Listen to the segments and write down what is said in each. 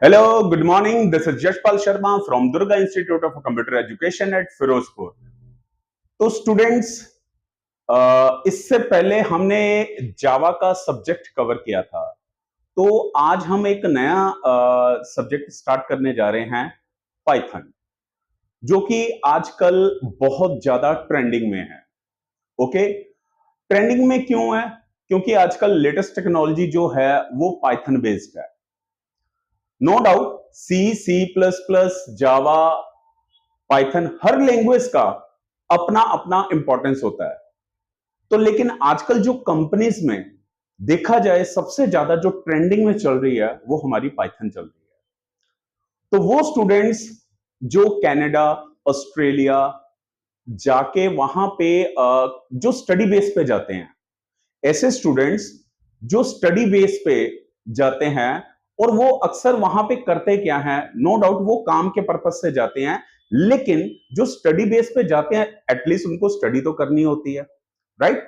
Hello, good morning. This is Jashpal Sharma from Durga Institute of Computer Education at Firozpur. तो students, इससे पहले हमने जावा का subject cover किया था। तो आज हम एक नया सब्जेक्ट स्टार्ट करने जा रहे हैं, पाइथन, जो कि आजकल बहुत ज्यादा ट्रेंडिंग में है। ओके, ट्रेंडिंग में क्यों है? क्योंकि आजकल लेटेस्ट टेक्नोलॉजी जो है वो पाइथन बेस्ड है। No doubt, C plus plus, Java, Python, हर लैंग्वेज का अपना अपना इंपॉर्टेंस होता है। तो लेकिन आजकल जो कंपनीज में देखा जाए सबसे ज्यादा जो ट्रेंडिंग में चल रही है वो हमारी पाइथन चल रही है। तो वो स्टूडेंट्स जो कनाडा, ऑस्ट्रेलिया जाके वहां पे जो स्टडी बेस पे जाते हैं, ऐसे स्टूडेंट्स जो स्टडी बेस पे जाते हैं, और वो अक्सर वहां पे करते क्या है, नो डाउट वो काम के पर्पज से जाते हैं, लेकिन जो स्टडी बेस पे जाते हैं एटलीस्ट उनको स्टडी तो करनी होती है, राइट?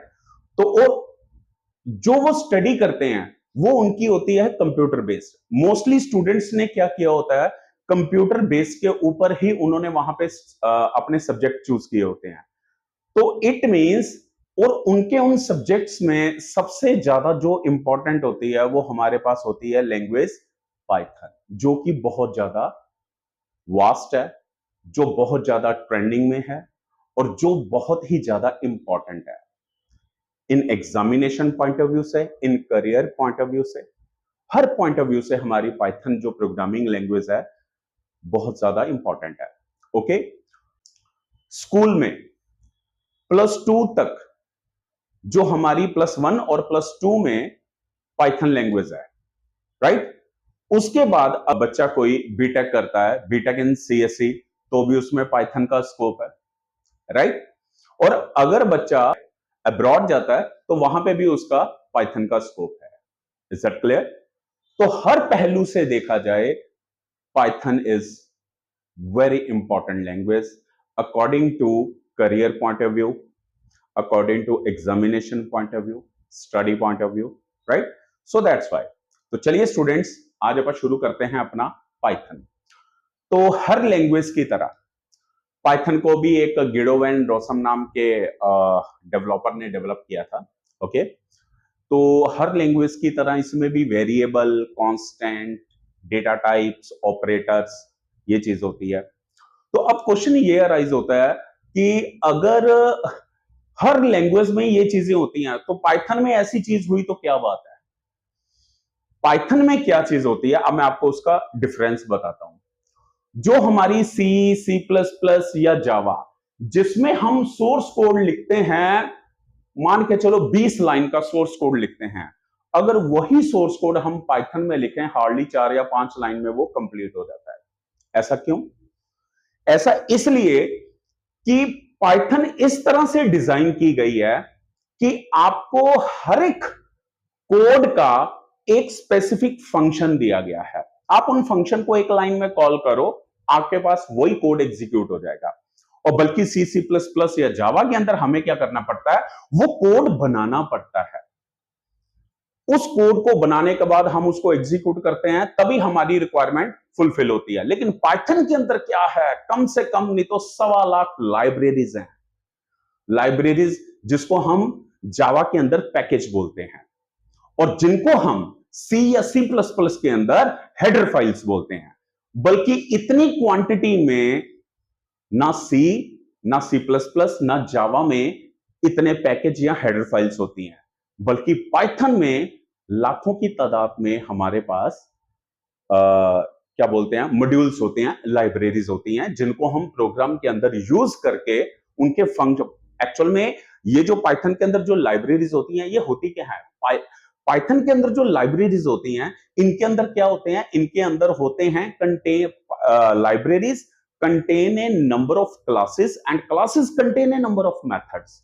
तो और जो वो स्टडी करते हैं वो उनकी होती है कंप्यूटर बेस्ड। मोस्टली स्टूडेंट्स ने क्या किया होता है, कंप्यूटर बेस के ऊपर ही उन्होंने वहां पे अपने सब्जेक्ट चूज किए होते हैं। तो इट मींस, और उनके उन सब्जेक्ट्स में सबसे ज्यादा जो इंपॉर्टेंट होती है वो हमारे पास होती है लैंग्वेज पाइथन, जो कि बहुत ज्यादा वास्ट है, जो बहुत ज्यादा ट्रेंडिंग में है, और जो बहुत ही ज्यादा इंपॉर्टेंट है in examination point of view से, in career point of view से, हर पॉइंट ऑफ व्यू से हमारी पाइथन जो प्रोग्रामिंग लैंग्वेज है बहुत ज्यादा इंपॉर्टेंट है। ओके, स्कूल में +2 तक जो हमारी +1 और +2 में पाइथन लैंग्वेज है, राइट? उसके बाद अब बच्चा कोई बीटेक करता है, बीटेक इन सीएससी, तो भी उसमें पाइथन का स्कोप है, राइट? और अगर बच्चा अब्रॉड जाता है तो वहां पे भी उसका पाइथन का स्कोप है। Is that clear? तो हर पहलू से देखा जाए Python is very important language according to career point of view, according to examination point of view, study point of view, right? So that's why. तो चलिए स्टूडेंट्स, आज अपन शुरू करते हैं अपना पाइथन। तो हर लैंग्वेज की तरह पाइथन को भी एक गिडो वैन रोसम नाम के डेवलपर ने डेवलप किया था। ओके, तो हर लैंग्वेज की तरह इसमें भी variable, constant, data types, operators, ये चीज होती है। तो अब क्वेश्चन ये अराइज होता है कि अगर हर लैंग्वेज में ये चीजें होती हैं तो पाइथन में ऐसी चीज हुई तो क्या बात है? पाइथन में क्या चीज होती है, अब मैं आपको उसका डिफरेंस बताता हूं। जो हमारी सी प्लस प्लस या जावा, जिसमें हम सोर्स कोड लिखते हैं, मान के चलो 20 लाइन का सोर्स कोड लिखते हैं, अगर वही सोर्स कोड हम पाइथन में लिखें हार्डली 4 या 5 लाइन में वो कंप्लीट हो जाता है। ऐसा क्यों? ऐसा इसलिए कि पाइथन इस तरह से डिजाइन की गई है कि आपको हर एक कोड का एक स्पेसिफिक फंक्शन दिया गया है। आप उन फंक्शन को एक लाइन में कॉल करो, आपके पास वही कोड एग्जीक्यूट हो जाएगा। और बल्कि सी प्लस प्लस या जावा के अंदर हमें क्या करना पड़ता है, वो कोड बनाना पड़ता है। उस कोड को बनाने के बाद हम उसको एग्जीक्यूट करते हैं, तभी हमारी रिक्वायरमेंट फुलफिल होती है। लेकिन पाइथन के अंदर क्या है, कम से कम नहीं तो 1.25 लाख लाइब्रेरीज हैं। लाइब्रेरीज जिसको हम जावा के अंदर पैकेज बोलते हैं, और जिनको हम सी या सी प्लस प्लस के अंदर हेडर फाइल्स बोलते हैं। बल्कि इतनी क्वांटिटी में ना सी प्लस प्लस ना जावा में इतने पैकेज या हेडर फाइल्स होती हैं, बल्कि पाइथन में लाखों की तादाद में हमारे पास क्या बोलते हैं, मॉड्यूल्स होते हैं, लाइब्रेरीज होती हैं, जिनको हम प्रोग्राम के अंदर यूज करके उनके फंक्शन, एक्चुअल में ये जो पाइथन के अंदर जो लाइब्रेरीज होती हैं ये होती क्या है, पाइथन के अंदर जो लाइब्रेरीज होती हैं इनके अंदर क्या होते हैं, इनके अंदर होते हैं libraries contain a number of classes and classes contain a number of methods.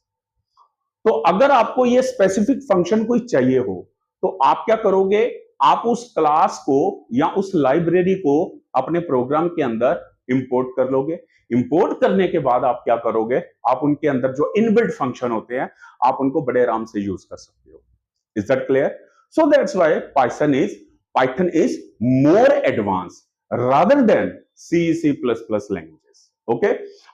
तो अगर आपको ये स्पेसिफिक फंक्शन कोई चाहिए हो तो आप क्या करोगे, आप उस क्लास को या उस लाइब्रेरी को अपने प्रोग्राम के अंदर इंपोर्ट कर लोगे। इंपोर्ट करने के बाद आप क्या करोगे, आप उनके अंदर जो इनबिल्ट फंक्शन होते हैं आप उनको बड़े आराम से यूज कर सकते हो। Is that clear? So that's why Python is Python is more advanced rather than C++ languages. Okay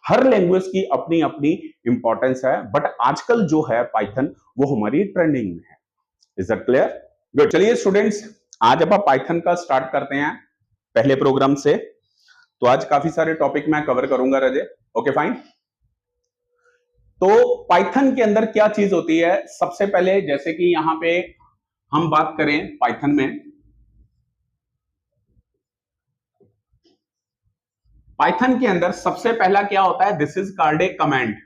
her language की अपनी अपनी इंपॉर्टेंस है, बट आजकल जो है पाइथन वो हमारी ट्रेंडिंग में है. Is that clear? गुड. चलिए स्टूडेंट्स, आज अब पाइथन का स्टार्ट करते हैं पहले प्रोग्राम से. तो आज काफी सारे टॉपिक मैं कवर करूंगा रजे. Okay fine. तो पाइथन के अंदर क्या चीज होती है? सबसे पहले जैसे कि यहां पे हम बात करें पाइथन में, पाइथन के अंदर सबसे पहला क्या होता है? This is called a comment.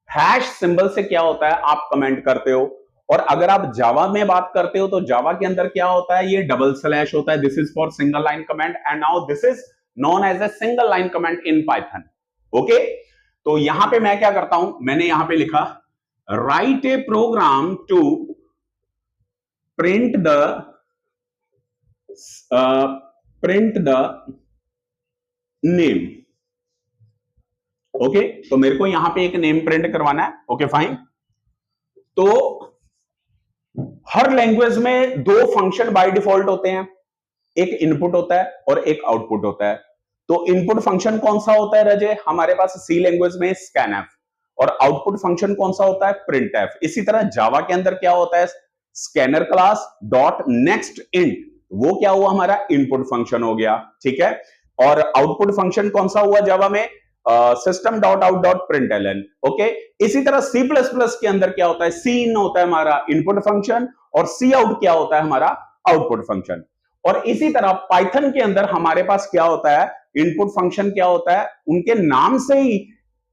Hash symbol से क्या होता है? आप कमेंट करते हो. और अगर आप जावा में बात करते हो तो जावा के अंदर क्या होता है? ये डबल स्लैश होता है. This is for single line comment and now this is known as a single line comment in Python. Okay, तो यहां पे मैं क्या करता हूं? मैंने यहां पे लिखा write a program to print the name. Okay, तो मेरे को यहां पे एक नेम प्रिंट करवाना है. Okay fine. तो हर लैंग्वेज में दो फंक्शन बाय डिफॉल्ट होते हैं. एक इनपुट होता है और एक आउटपुट होता है. तो इनपुट फंक्शन कौन सा होता है रजे? हमारे पास सी लैंग्वेज में स्कैनएफ. और आउटपुट फंक्शन कौन सा होता है? प्रिंटएफ. इसी तरह जावा के अंदर क्या होता है? Scanner class dot next int. वो क्या हुआ? हमारा इनपुट फंक्शन हो गया. ठीक है. और आउटपुट फंक्शन कौन सा हुआ जावा में? System dot out dot print L N. Okay, इसी तरह सी प्लस प्लस के अंदर क्या होता है? सी इन होता है हमारा इनपुट फंक्शन और सी आउट क्या होता है? हमारा आउटपुट फंक्शन. और इसी तरह पाइथन के अंदर हमारे पास क्या होता है? इनपुट फंक्शन क्या होता है? उनके नाम से ही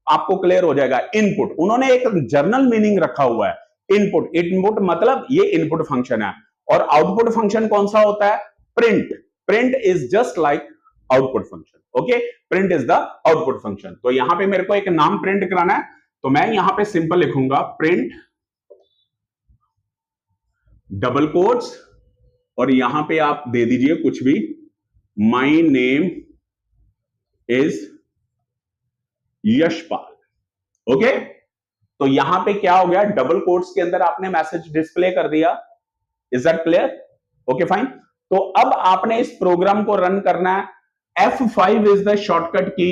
आपको क्लियर हो जाएगा. इनपुट, उन्होंने एक जर्नल मीनिंग रखा हुआ है. इनपुट, इनपुट मतलब ये इनपुट फंक्शन है. और आउटपुट फंक्शन कौन सा होता है? Print. Print is just like output function. Okay, print is the output function. तो यहां पे मेरे को एक नाम प्रिंट कराना है, तो मैं यहां पे सिंपल लिखूंगा प्रिंट डबल कोट्स और यहां पे आप दे दीजिए कुछ भी, my name is Yashpal. Okay, तो यहां पे क्या हो गया? डबल कोट्स के अंदर आपने मैसेज डिस्प्ले कर दिया. Is that clear? Okay fine. तो अब आपने इस प्रोग्राम को रन करना है. F5 is the shortcut key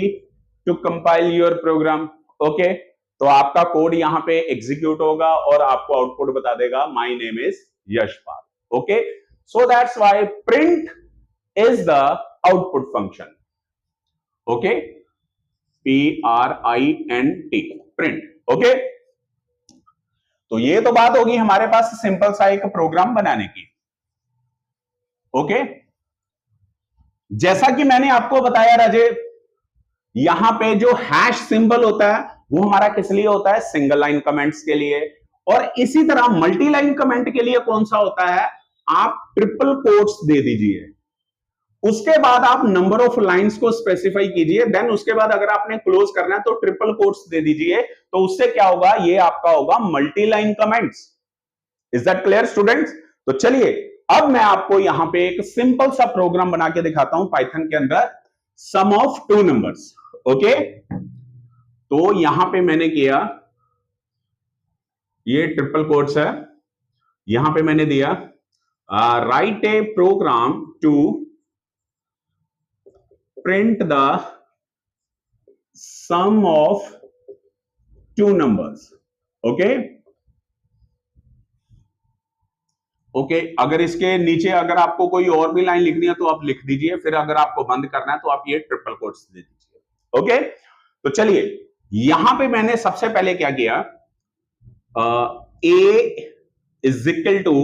to compile your program. Okay, तो आपका कोड यहां पे एग्जीक्यूट होगा और आपको आउटपुट बता देगा my name is Yashpal. Okay, so that's why print is the output function. Okay, PRINT, print. Okay, तो ये तो बात होगी हमारे पास सिंपल सा एक प्रोग्राम बनाने की. ओके, जैसा कि मैंने आपको बताया राजे, यहां पे जो हैश सिंबल होता है वो हमारा किस लिए होता है? सिंगल लाइन कमेंट्स के लिए. और इसी तरह मल्टी लाइन कमेंट के लिए कौन सा होता है? आप ट्रिपल कोट्स दे दीजिए. उसके बाद आप नंबर ऑफ लाइंस को स्पेसिफाई कीजिए. देन उसके बाद अगर आपने क्लोज करना है तो ट्रिपल कोट्स दे दीजिए. तो उससे क्या होगा? ये आपका होगा multi line comments. Is that clear students? तो चलिए अब मैं आपको यहां पे एक सिंपल सा प्रोग्राम बना के दिखाता हूं पाइथन के अंदर, सम ऑफ टू नंबर्स. ओके, तो यहां पे मैंने किया, ये ट्रिपल कोट्स है, यहां पे मैंने दिया write a program to print the sum of two numbers. Okay, okay, अगर इसके नीचे अगर आपको कोई और भी लाइन लिखनी है तो आप लिख दीजिए. फिर अगर आपको बंद करना है तो आप ये ट्रिपल कोट्स दे दीजिए. ओके, तो चलिए यहां पे मैंने सबसे पहले क्या किया? ए इज इक्वल टू,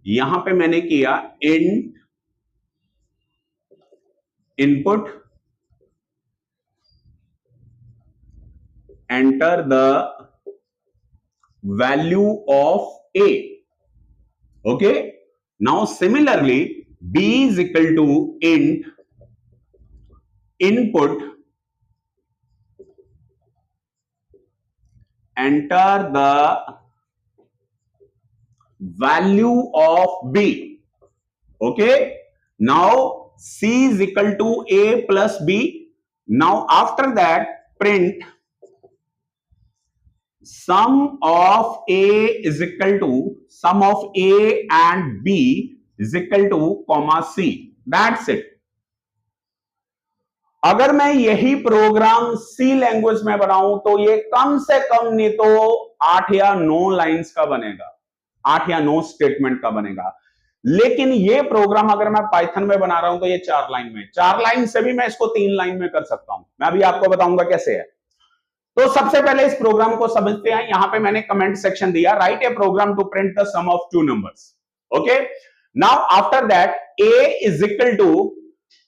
यहां पे मैंने किया in input enter the value of A. Okay, now similarly b is equal to int input enter the value of b. Okay, now c is equal to a plus b. Now after that print sum of a is equal to sum of a and b is equal to comma c, that's it. अगर मैं यही programme सी language में बनाऊं तो ये कम से कम नहीं तो 8 या 9 लाइंस का बनेगा, 8 या 9 स्टेटमेंट का बनेगा। लेकिन ये प्रोग्राम अगर मैं पाइथन में बना रहा हूं तो ये 4 लाइन में, 4 लाइन से भी मैं इसको 3 लाइन में कर सकता हूं। मैं अभी आपको बताऊंगा कैसे है। तो सबसे पहले इस प्रोग्राम को समझते हैं। यहां पे मैंने कमेंट सेक्शन दिया, write a program to print the sum of 2 numbers. Okay, now after that a is equal to,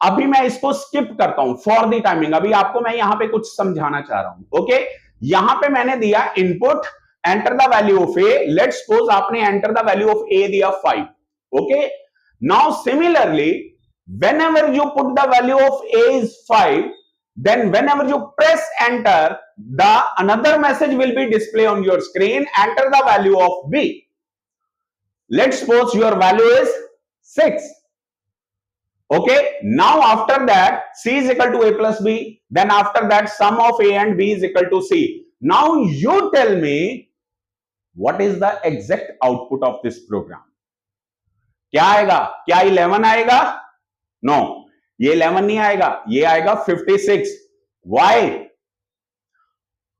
अभी मैं इसको स्किप करता हूं फॉर द टाइमिंग, अभी आपको मैं यहां पे कुछ समझाना चाह रहा हूं। ओके, यहां पे मैंने दिया input enter the value of A, let's suppose आपने एंटर द वैल्यू ऑफ ए दिया 5। Okay, now similarly whenever you put the value of a is 5, then whenever you press enter, the another message will be displayed on your screen, enter the value of b. Let's suppose your value is 6. Okay, now after that c is equal to a plus b, then after that sum of a and b is equal to c. Now you tell me what is the exact output of this program. क्या आएगा? क्या 11 आएगा? No, ये 11 नहीं आएगा, ये आएगा 56। Y?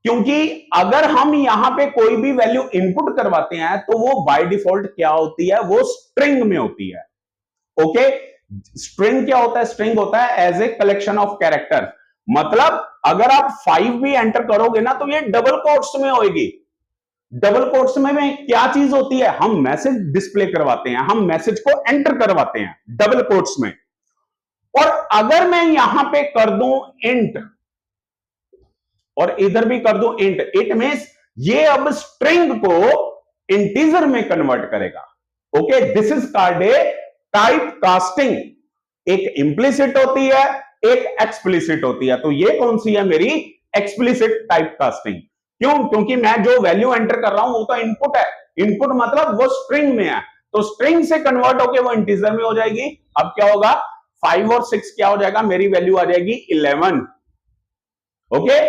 क्योंकि अगर हम यहां पे कोई भी वैल्यू इनपुट करवाते हैं तो वो बाय डिफॉल्ट क्या होती है, वो स्ट्रिंग में होती है। ओके, स्ट्रिंग क्या होता है? स्ट्रिंग होता है as a collection of character. मतलब अगर आप 5 भी एंटर करोगे ना तो ये डबल कोट्स में होगी। डबल कोट्स में क्या चीज होती है? हम मैसेज डिस्प्ले करवाते हैं, हम मैसेज को एंटर करवाते हैं डबल कोट्स में। और अगर मैं यहां पे कर दूं इंट और इधर भी कर दूं इंट, इट मींस ये अब स्ट्रिंग को इंटीजर में कन्वर्ट करेगा। Okay, this is called a type casting. एक इंप्लिसिट होती है, एक एक्सप्लिसिट होती है। तो ये कौन सी है? मेरी एक्सप्लिसिट टाइप कास्टिंग। क्यों? क्योंकि मैं जो वैल्यू एंटर कर रहा हूं वो तो इनपुट है, इनपुट मतलब वो स्ट्रिंग में है, तो स्ट्रिंग से कन्वर्ट होकर वो इंटीजर में हो जाएगी। अब क्या होगा? 5 और 6 क्या हो जाएगा? मेरी वैल्यू आ जाएगी 11। ओके,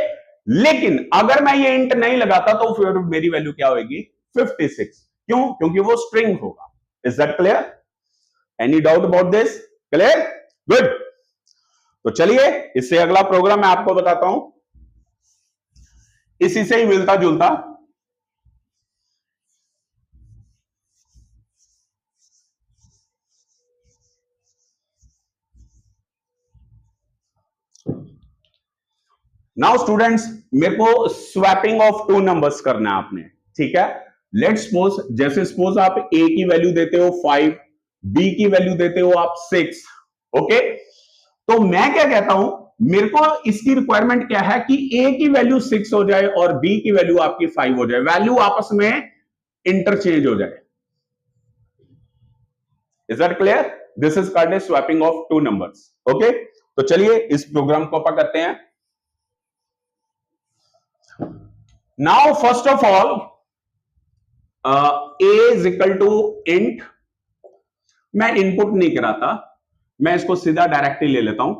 लेकिन अगर मैं ये इंट नहीं लगाता तो फिर मेरी वैल्यू क्या होगी? 56। क्यों? क्योंकि वो स्ट्रिंग होगा। Is that clear? Any doubt about this? Clear? Good. तो चलिए इससे अगला प्रोग्राम मैं आपको बताता हूं, इसी से ही मिलता जुलता। नाउ स्टूडेंट्स, मेरे को स्वैपिंग ऑफ 2 नंबर्स करना है आपने। ठीक है, लेट्स सपोज, जैसे सपोज आप a की वैल्यू देते हो 5, b की वैल्यू देते हो आप 6। ओके, तो मैं क्या कहता हूं, मेरे को इसकी रिक्वायरमेंट क्या है कि a की वैल्यू 6 हो जाए और b की वैल्यू आपकी 5 हो जाए, वैल्यू आपस में इंटरचेंज हो जाए। Is that clear? This is called a swapping of 2 numbers. Okay, तो चलिए इस प्रोग्राम को अपन करते हैं। Now first of all, a is equal to int, मैं इनपुट नहीं कराता, मैं इसको सीधा डायरेक्टली ले लेता हूं।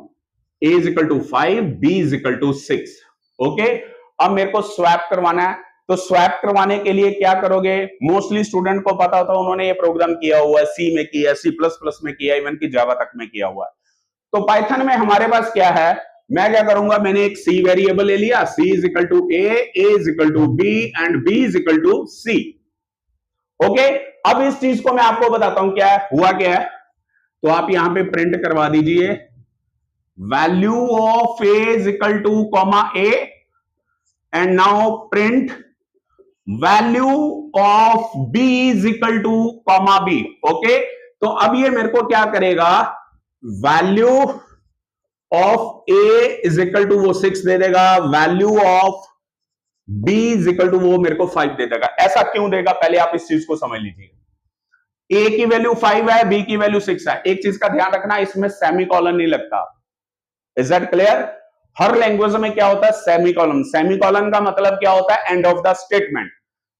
a is equal to 5, b is equal to 6। Okay, अब मेरे को स्वैप करवाना है, तो स्वैप करवाने के लिए क्या करोगे? मोस्टली स्टूडेंट को पता होता है, उन्होंने ये प्रोग्राम किया हुआ है, सी में किया, C++ में किया, इवन की जावा तक में किया हुआ है। तो पाइथन में हमारे पास क्या है? मैं क्या करूंगा, मैंने एक सी वेरिएबल ले लिया, c is equal to a is equal to b and b is equal to c। Okay, अब इस चीज को मैं आपको बताता हूं क्या है, हुआ क्या है। तो आप यहां पे प्रिंट करवा दीजिए value of a is equal to comma a and now print value of b is equal to comma b। Okay, तो अब ये मेरे को क्या करेगा, value of a is equal to वो 6 दे देगा, value of b is equal to वो मेरे को 5 दे देगा। ऐसा क्यों देगा, पहले आप इस चीज को समझ लीजिए। a की वैल्यू 5 है, b की वैल्यू 6 है। एक चीज का ध्यान रखना, इसमें सेमीकोलन नहीं लगता। Is that clear? Her language में क्या होता है? सेमीकोलन। सेमीकोलन का मतलब क्या होता है? End of the statement.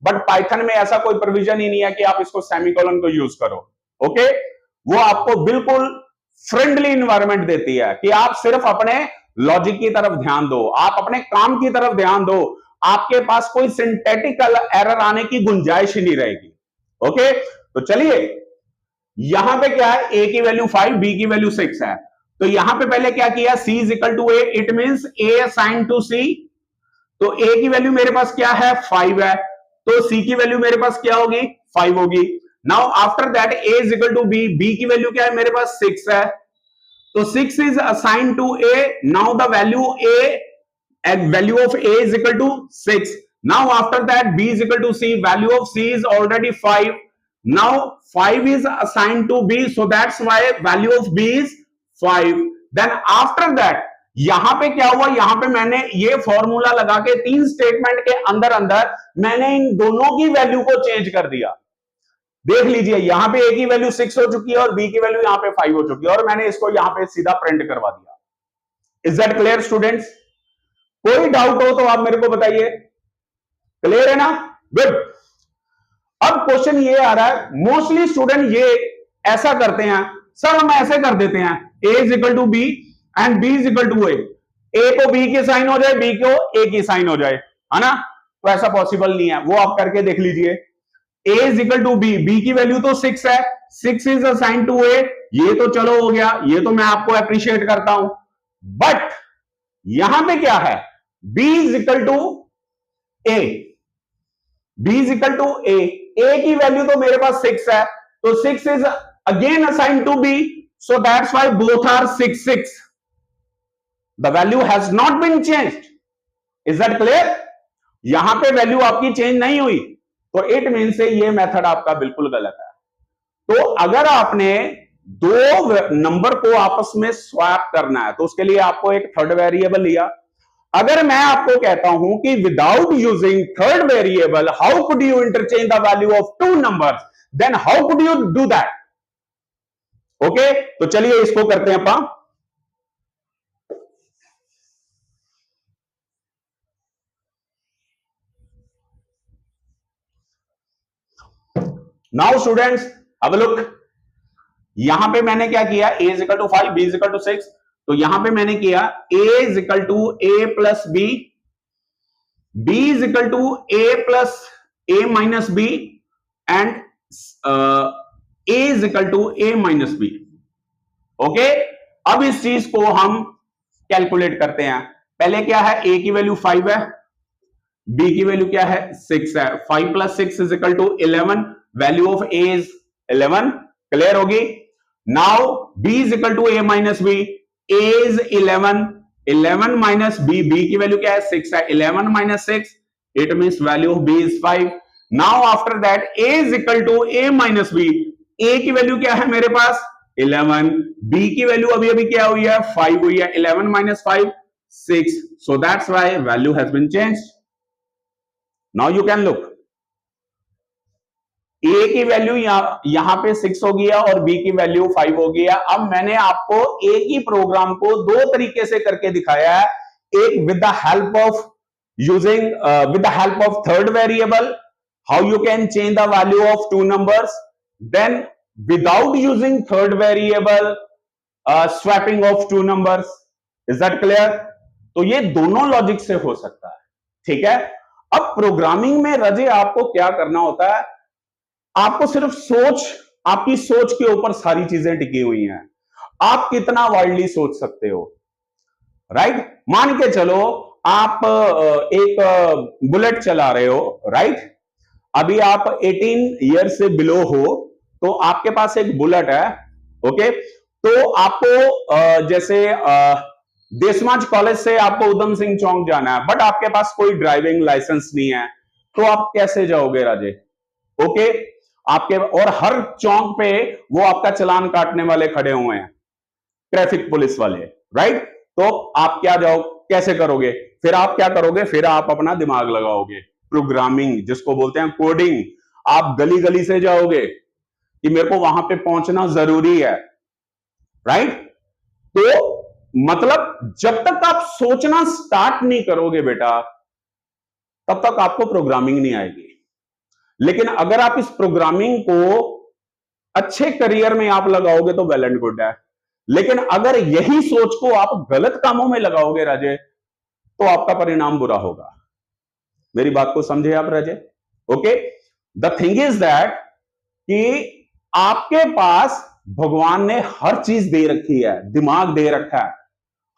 But Python में ऐसा कोई प्रोविजन ही नहीं है कि आप इसको सेमीकोलन को यूज करो। ओके, वो आपको बिल्कुल फ्रेंडली इन्वायरमेंट देती है कि आप सिर्फ अपने लॉजिक की तरफ ध्यान दो, आप अपने काम की तरफ ध्यान दो, आपके पास कोई सिंथेटिकल एरर आने की गुंजाइश ही नहीं रहेगी। ओके, तो चलिए यहां पे क्या है, ए की वैल्यू 5, बी की वैल्यू 6 है। तो यहां पे पहले क्या किया, c is equal to a, it means a assign to c। तो a की वैल्यू मेरे पास क्या है, 5 है, तो c की वैल्यू मेरे पास क्या होगी, 5 होगी। Now after that a is equal to b, b की वैल्यू क्या है मेरे पास, 6 है, तो 6 is assign to a। Now the value a and value of a is equal to 6. Now after that b is equal to c, value of c is already 5. Now 5 is assigned to b, so that's why value of b is 5. Then after that यहां पे क्या हुआ, यहां पे मैंने ये formula लगा के 3 स्टेटमेंट के अंदर अंदर मैंने इन दोनों की वैल्यू को चेंज कर दिया। देख लीजिए यहां पे a की वैल्यू 6 हो चुकी है और b की वैल्यू यहां पे 5 हो चुकी है, और मैंने इसको यहां पे सीधा प्रिंट करवा दिया। Is that clear students? कोई डाउट हो तो आप मेरे को बताइए। क्लियर है ना? गुड। अब क्वेश्चन ये आ रहा है, मोस्टली स्टूडेंट ये ऐसा करते हैं, सर हम ऐसे कर देते हैं a is equal to b and b is equal to a को b की साइन हो जाए, b को a की साइन हो जाए, है ना? तो ऐसा पॉसिबल नहीं है, वो आप करके देख लीजिए। a is equal to b, b की वैल्यू तो 6 है, 6 इज असाइन टू a, ये तो चलो हो गया, ये तो मैं आपको अप्रिशिएट करता हूं। बट यहां पे क्या है, b is equal to a, b is equal to a की वैल्यू तो मेरे पास 6 है, तो 6 is again assign to b, so that's why both are 6 6, the value has not been changed. Is that clear? यहां पे वैल्यू आपकी change नहीं हुई, तो इट मीन से ये मेथड आपका बिल्कुल गलत है। तो अगर आपने दो नंबर को आपस में स्वैप करना है तो उसके लिए आपको एक थर्ड वेरिएबल लिया। अगर मैं आपको कहता हूं कि without using third variable how could you interchange the value of two numbers, then how could you do that? Okay, तो चलिए इसको करते हैं अपन। नाउ स्टूडेंट्स अब लुक, यहां पे मैंने क्या किया, a is equal to 5, b is equal to 6, तो यहां पे मैंने किया a is equal to a plus b, b is equal to a plus a minus b and a is equal to a minus b। Okay, अब इस चीज को हम कैलकुलेट करते हैं। पहले क्या है, a की वैल्यू 5 है, b की वैल्यू क्या है, 6 है, 5 plus 6 is equal to 11, value of a is 11। Clear होगी? Now b is equal to a minus b, a is 11, 11 minus b, b की वैल्यू क्या है, 6 है, 11 minus 6, it means value of b is 5। Now after that a is equal to a minus b, a की value क्या है मेरे पास, 11, b की value अभी अभी क्या हुई है, 5 हुई है, 11 minus 5, 6, so that's why value has been changed. Now you can look, a की वैल्यू यहां पे 6 हो गया और b की वैल्यू 5 हो गया। अब मैंने आपको एक ही प्रोग्राम को दो तरीके से करके दिखाया है, एक with the help of using with the help of third variable, how you can change the value of two numbers, then without using third variable swapping of two numbers. Is that clear? तो ये दोनों logic से हो सकता है, ठीक है। अब प्रोग्रामिंग में रजे आपको क्या करना होता है, आपको सिर्फ सोच, आपकी सोच के ऊपर सारी चीजें टिकी हुई हैं, आप कितना वाइडली सोच सकते हो, राइट? मान के चलो आप एक बुलेट चला रहे हो, राइट? अभी आप 18 ईयर से बिलो हो, तो आपके पास एक बुलेट है, ओके? तो आपको जैसे देशमाज कॉलेज से आपको उधम सिंह चौक जाना है, बट आपके पास कोई ड्राइविंग लाइसेंस नहीं है, तो आप कैसे जाओगे राजे? ओके, आपके और हर चौक पे वो आपका चालान काटने वाले खड़े हुए हैं, ट्रैफिक पुलिस वाले, राइट? तो आप क्या जाओ, कैसे करोगे? फिर आप क्या करोगे, फिर आप अपना दिमाग लगाओगे, प्रोग्रामिंग जिसको बोलते हैं कोडिंग। आप गली गली से जाओगे कि मेरे को वहां पे पहुंचना जरूरी है, राइट? तो मतलब जब तक आप सोचना स्टार्ट नहीं करोगे बेटा, तब तक आपको प्रोग्रामिंग नहीं आएगी। लेकिन अगर आप इस प्रोग्रामिंग को अच्छे करियर में आप लगाओगे तो वेल एंड गुड है, लेकिन अगर यही सोच को आप गलत कामों में लगाओगे राजे, तो आपका परिणाम बुरा होगा। मेरी बात को समझे आप Raje? Okay, the thing is that कि आपके पास भगवान ने हर चीज दे रखी है, दिमाग दे रखा है,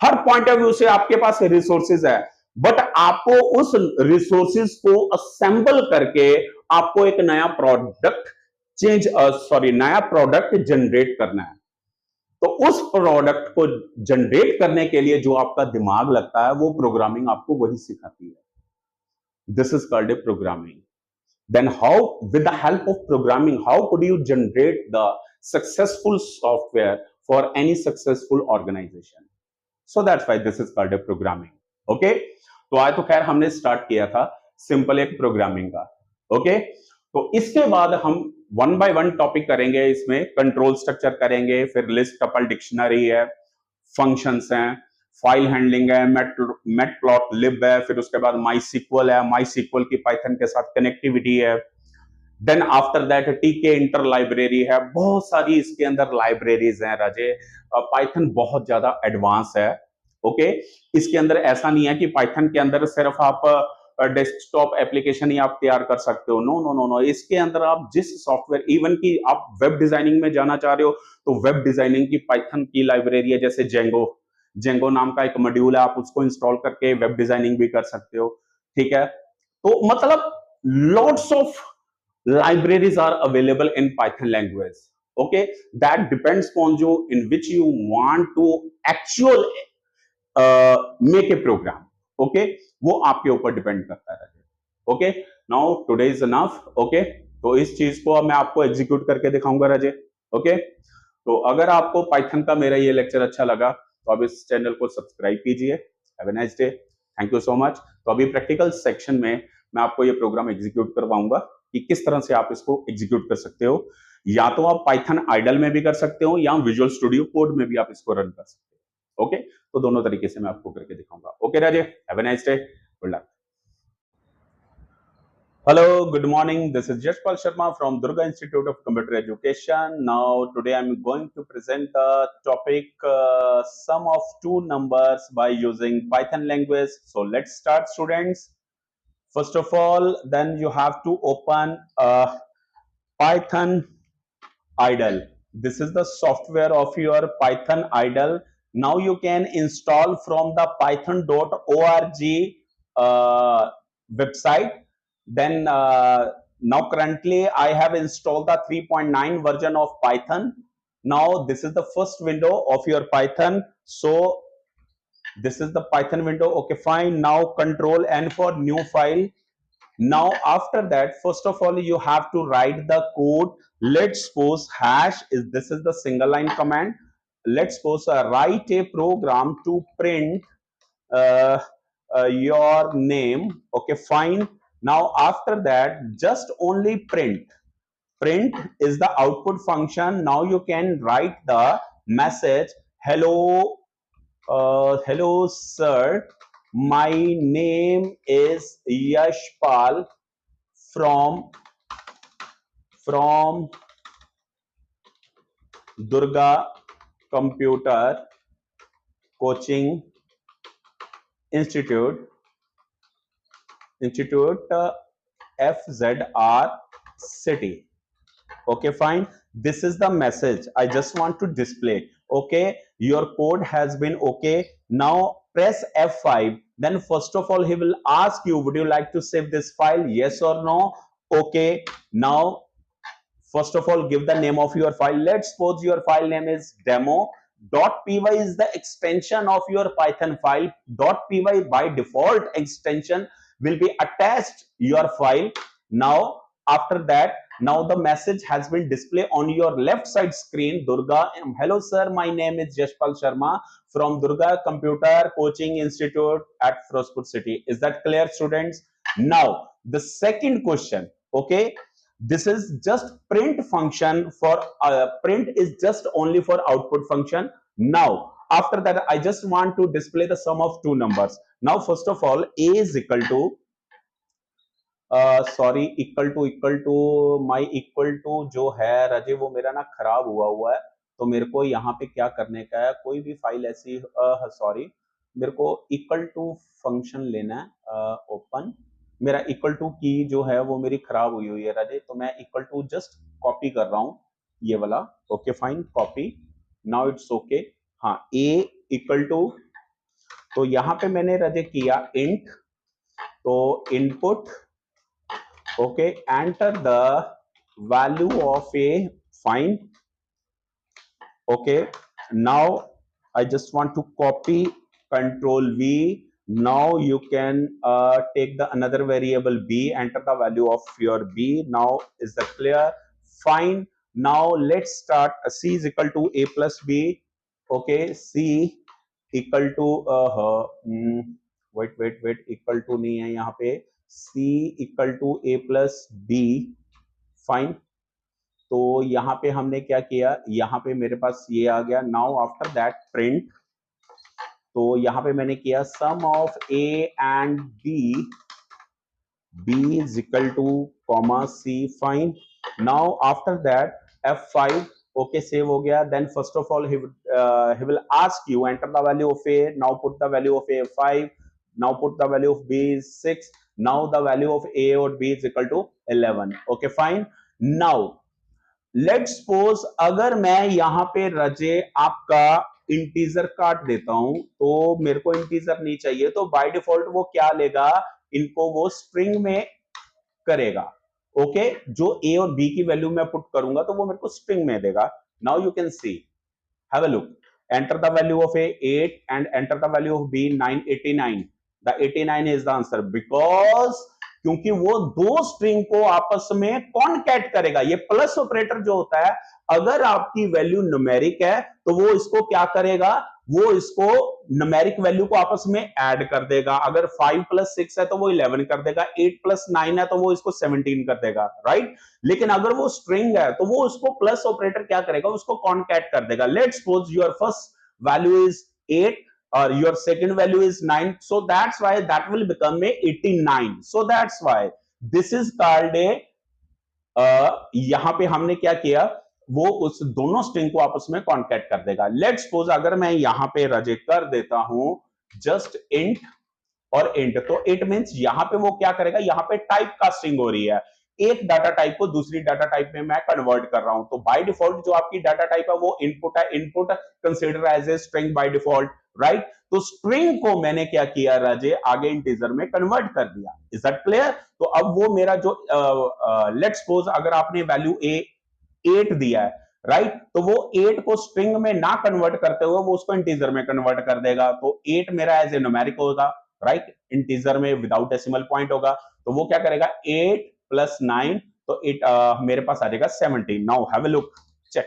हर पॉइंट ऑफ व्यू से आपके पास रिसोर्सेज है, बट आपको उस रिसोर्सेज को असेंबल करके आपको एक नया प्रोडक्ट नया प्रोडक्ट जनरेट करना है। तो उस प्रोडक्ट को जनरेट करने के लिए जो आपका दिमाग लगता है, वो प्रोग्रामिंग आपको वही सिखाती है। This is called a programming. Then how, with the help of programming, how could you generate the successful software for any successful organization? So that's why this is called a programming. Okay? तो आज तो खैर हमने start किया था simple एक programming का। Okay? तो इसके बाद हम वन बाय वन टॉपिक करेंगे, इसमें कंट्रोल स्ट्रक्चर करेंगे, फिर लिस्ट टपल डिक्शनरी है, फंक्शंस हैं, फाइल हैंडलिंग है, मैटप्लॉटलिब है, फिर उसके बाद माई सीक्वल है, माई सीक्वल की पाइथन के साथ कनेक्टिविटी है। देन आफ्टर दैट टीके इंटर लाइब्रेरी है, बहुत सारी इसके अंदर लाइब्रेरीज हैं राजे। पाइथन बहुत ज्यादा एडवांस है। ओके, इसके अंदर ऐसा नहीं है कि पाइथन के अंदर सिर्फ आप डेस्कटॉप एप्लीकेशन ही आप तैयार कर सकते हो। नो नो नो नो, इसके अंदर आप जिस सॉफ्टवेयर, इवन की आप वेब डिजाइनिंग में जाना चाह रहे हो तो वेब डिजाइनिंग की पाइथन की लाइब्रेरी है, जैसे जेंगो। जेंगो नाम का एक मॉड्यूल है, आप उसको इंस्टॉल करके वेब डिजाइनिंग भी कर सकते हो। ठीक है, तो मतलब lots of libraries are available in Python language. Okay, that depends on you in which you want to actual make a program. Okay, वो आपके ऊपर डिपेंड करता है। Okay, now today is enough. Okay, तो इस चीज को मैं आपको एग्जीक्यूट करके दिखाऊंगा राजे। ओके, तो अगर आपको पाइथन का मेरा ये लेक्चर अच्छा लगा तो आप इस चैनल को सब्सक्राइब कीजिए। Have a nice day, thank you so much. तो अभी प्रैक्टिकल सेक्शन में मैं आपको ये प्रोग्राम एग्जीक्यूट करवाऊंगा कि किस तरह से आप इसको एग्जीक्यूट कर सकते हो। या तो आप पाइथन आइडल में भी कर सकते हो या विजुअल स्टूडियो कोड में भी आप इसको रन कर सकते हो। ओके, तो दोनों तरीके से मैं आपको करके दिखाऊंगा। Okay Raje, have a nice day, good luck. Hello, good morning. This is Yashpal Sharma from Durga Institute of Computer Education. Now, today I'm going to present the topic sum of two numbers by using Python language. So, let's start, students. First of all, then you have to open Python idle. This is the software of your Python idle. Now you can install from the python.org website. Then now currently I have installed the 3.9 version of Python. Now this is the first window of your Python. So this is the Python window. Okay, fine. Now control N for new file. Now after that, first of all you have to write the code. Let's suppose hash is, this is the single line command. Let's suppose write a program to print your name. Okay, fine. Now after that, just only print is the output function. Now you can write the message, hello hello sir, my name is Yashpal from Durga Computer Coaching Institute FZR City. Okay, fine. This is the message I just want to display. Okay, your code has been okay. Now press F5. Then first of all he will ask you, would you like to save this file, yes or no? Okay, now first of all give the name of your file. Let's suppose your file name is demo.py is the extension of your Python file. .py by default extension will be attached your file. Now after that, now the message has been displayed on your left side screen. Durga, hello sir, my name is Yashpal Sharma from Durga Computer Coaching Institute at Firozpur City. Is that clear, students? Now the second question. Okay, this is just print function for print is just only for output function. Now after that I just want to display the sum of two numbers. Now first of all a is equal to sorry equal to my equal to जो है राजे वो मेरा ना खराब हुआ है, तो मेरे को यहाँ पे क्या करने का है, कोई भी फाइल ऐसी सॉरी मेरे को इक्वल टू फंक्शन लेना है ओपन। मेरा इक्वल टू की जो है वो मेरी खराब हुई है राजे, तो मैं इक्वल टू जस्ट कॉपी कर रहा हूँ। ये वाला, okay fine, copy, now it's okay. हाँ, a इक्वल टू, तो यहां पे मैंने रजे किया इंट, तो input, okay, enter the value of A, fine, okay, now I just want to copy, control V. Now you can take the another variable b, enter the value of your b. Now is that clear? Fine. Now let's start. C is equal to a plus b, okay, C equal to wait, equal to नहीं है यहाँ पे, C equal to a plus b, fine. तो यहाँ पे हमने क्या किया, यहाँ पे मेरे पास ये आ गया। नाउ आफ्टर दैट प्रिंट, तो यहाँ पे मैंने किया sum of A and B is equal to comma C, fine. Now after that F5, okay, save हो गया। Then first of all he will ask you enter the value of a, now put the value of a 5, now put the value of b is 6, now the value of a और b is equal to 11, okay fine. Now let suppose अगर मैं यहां पे रजे आपका integer काट देता हूं, तो मेरे को इंटीजर नहीं चाहिए, तो बाय डिफॉल्ट वो क्या लेगा, इनको वो स्ट्रिंग में करेगा, ओके। जो ए और बी की वैल्यू मैं पुट करूंगा तो वो मेरे को स्ट्रिंग में देगा। Now you can C, have a look, enter the value of a 8 and enter the value of b 989, the 89 is the answer because क्योंकि वो दो स्ट्रिंग को आपस में कॉन्कैट करेगा। ये प्लस ऑपरेटर जो होता है, अगर आपकी वैल्यू न्यूमेरिक है तो वो इसको क्या करेगा, वो इसको न्यूमेरिक वैल्यू को आपस में ऐड कर देगा। अगर 5 + 6 है तो वो 11 कर देगा, 8 + 9 है तो वो इसको 17 कर देगा, राइट। लेकिन अगर वो स्ट्रिंग है तो वो उसको प्लस ऑपरेटर क्या करेगा, उसको कॉन्कैट कर देगा। Let's suppose your first value is 8 or your second value is 9, so that's why that will become a 89, so that's why this is called a यहां पे हमने क्या किया, वो उस दोनों स्ट्रिंग को आपस में कॉन्कैट कर देगा। लेट्स सपोज अगर मैं यहां पे रजे कर देता हूं जस्ट इंट और इंट, तो इट मींस यहां पे वो क्या करेगा, यहां पे टाइप कास्टिंग हो रही है, एक डाटा टाइप को दूसरी डाटा टाइप में मैं कन्वर्ट कर रहा हूं। तो बाय डिफॉल्ट जो आपकी डाटा टाइप है वो इनपुट है, input consider as a string by default, right. तो स्ट्रिंग को मैंने क्या किया राजे, आगे इंटीजर में कन्वर्ट कर दिया। Is that clear? तो अब वो मेरा जो लेट्स सपोज अगर आपने वैल्यू ए 8 दिया है, राइट, तो वो 8 को स्ट्रिंग में ना कन्वर्ट करते हुए वो उसको इंटीजर में कन्वर्ट कर देगा। तो 8 मेरा एज ए न्यूमेरिक होगा, राइट, इंटीजर में विदाउट डेसिमल पॉइंट होगा। तो वो क्या करेगा, 8 + 9, तो मेरे पास आ जाएगा 17। Now have a look, check.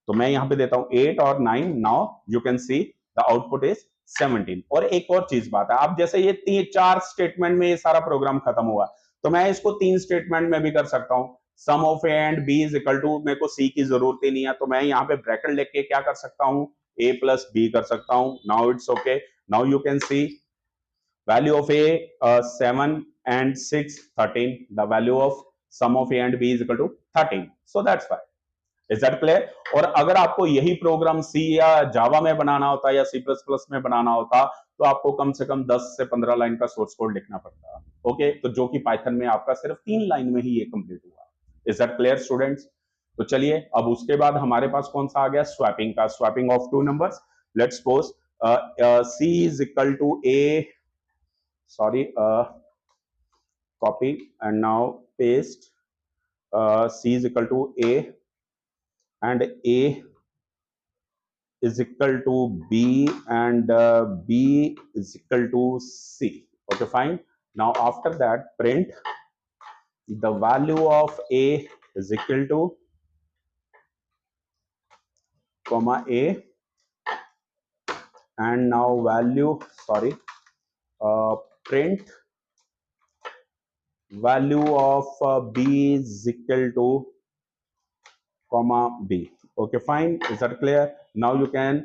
तो मैं यहां पे देता हूं 8 और 9, now you can see the output is 17। और एक और चीज बात है, आप जैसे ये 4 स्टेटमेंट में ये सारा प्रोग्राम खत्म हुआ, तो मैं इसको 3 स्टेटमेंट में भी कर सकता हूं। Sum of A and B is equal to, मेरे को सी की जरूरत ही नहीं है, तो मैं यहाँ पे ब्रैकेट लेके क्या कर सकता हूँ, a + b कर सकता हूँ। Now it's okay, now you can C value of a 7 and 6 13, the value of sum of a and b is equal to 13, so that's why. Is that clear? और अगर आपको यही प्रोग्राम सी या जावा में बनाना होता या सी प्लस प्लस में बनाना होता तो आपको कम से कम 10 से 15 लाइन का सोर्स कोड लिखना पड़ता, ओके। तो जो कि पाइथन में आपका सिर्फ 3 लाइन में ही ये कंप्लीट हुआ। Is that clear students? तो चलिए अब उसके बाद हमारे पास कौन सा आ गया, स्वैपिंग का, swapping of two numbers. Let's suppose c is equal to a, sorry, copy and now paste, c is equal to a and a is equal to b and b is equal to c, okay fine. Now after that print the value of a is equal to comma a and now value, sorry, print value of b is equal to comma b, okay fine. Is that clear? Now you can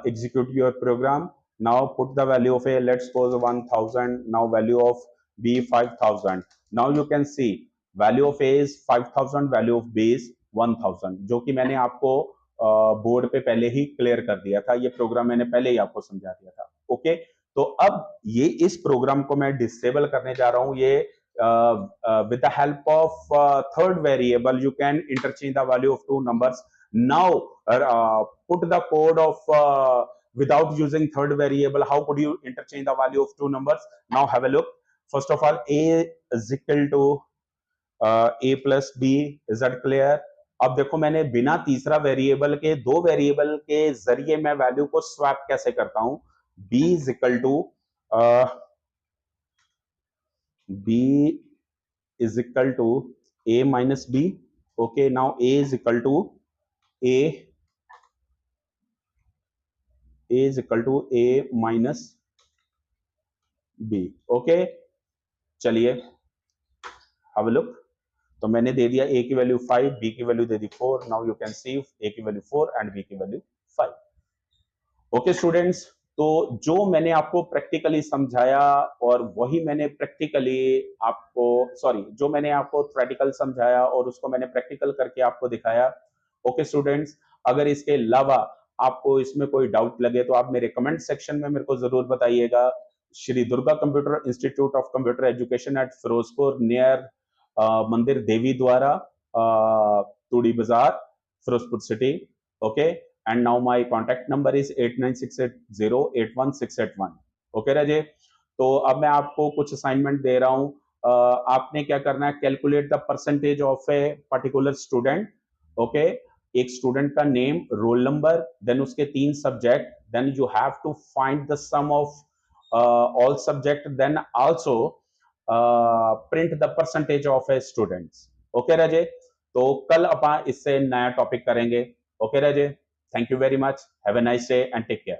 execute your program. Now put the value of a, let's suppose 1000, now value of b 5000. now you can see value of a is 5000, value of b is 1000, जो कि मैंने आपको board पे पहले ही clear कर दिया था, ये प्रोग्राम मैंने पहले ही आपको समझा दिया था, ओके। तो अब ये इस प्रोग्राम को मैं डिसेबल करने जा रहा हूं, ये with the help of third variable you can interchange the value of two numbers. Now put the code of without using third variable, how could you interchange the value of two numbers? Now have a look. First of all, a is equal to a plus b, is that clear? अब देखो मैंने बिना तीसरा variable के दो variable के जरिए मैं वैल्यू को स्वैप कैसे करता हूं? b is equal to b is equal to a minus b. Okay, now a is equal to a is equal to a minus b. Okay, चलिए have a look. तो मैंने दे दिया a की value 5, b की value they the 4. Now you can C a की value 4 and b की value 5. Okay students, तो जो मैंने आपको प्रैक्टिकली समझाया और वही मैंने प्रैक्टिकली आपको जो मैंने आपको थ्योरेटिकल समझाया और उसको मैंने प्रैक्टिकल करके आपको दिखाया. ओके स्टूडेंट्स, अगर इसके अलावा आपको इसमें कोई डाउट लगे तो आप मेरे कमेंट सेक्शन में मेरे को जरूर बताइएगा. Shri Durga computer institute of computer education at Ferozepur near Mandir Devi Dwara, Toori Bazaar, Ferozepur city. Okay, and now my contact number is 8968081681. Okay Raje, तो अब मैं आपको कुछ असाइनमेंट दे रहा हूं. आपने क्या करना है, calculate the percentage of a particular student. Okay, एक स्टूडेंट का नेम, रोल नंबर, देन उसके 3 subject, then you have to find the sum of all subject, then also print the percentage of a students. Okay Raje, तो कल अपन इससे नया topic करेंगे. Okay Raje, thank you very much. Have a nice day and take care.